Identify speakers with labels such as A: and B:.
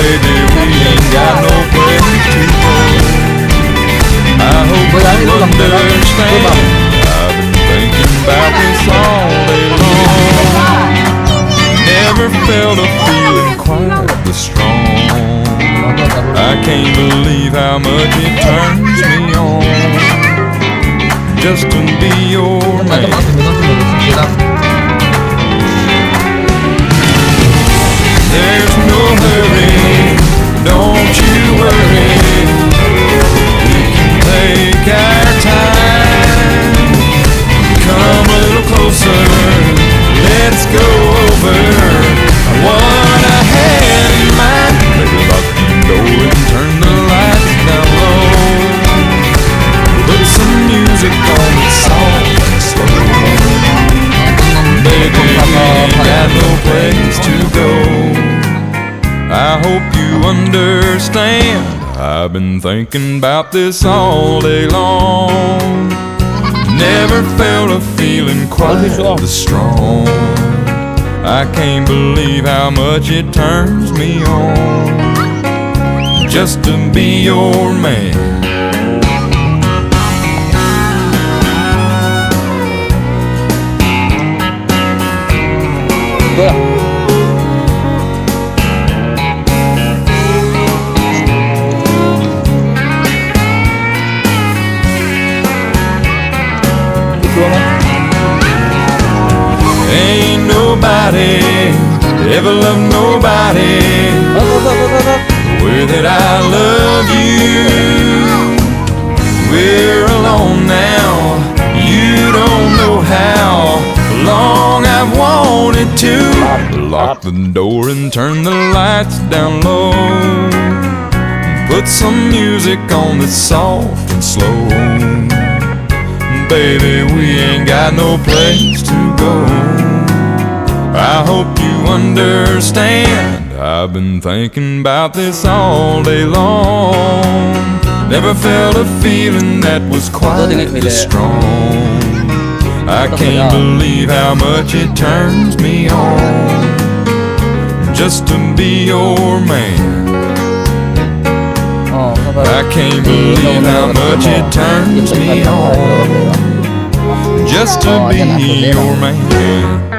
A: baby, we ain't got no place to go. I hope you understand. I've been thinking about this all day long. Never felt a feeling quite this strong. I can't believe how much it turns me on just to be your man. There's no hurry, don't you worry. We can take our time. Come a little closer, let's go over what I had in mind. Maybe lock the door and turn the lights down low. Put some music on that's soft and slow. Baby, we ain't got no place to go. I hope you understand. I've been thinking about this all day long. Never felt a feeling quite this strong. I can't believe how much it turns me on just to be your man. Ain't nobody ever loved nobody the way that I love you. We're alone now, you don't know how long I've wanted to lock the door and turn the lights down low. Put some music on that's soft and slow. Baby, we ain't got no place to go. I hope you understand. I've been thinking about this all day long. Never felt a feeling that was quite this strong. I can't believe how much it turns me on just to be your man. I can't believe how much it turns me on just to be your man.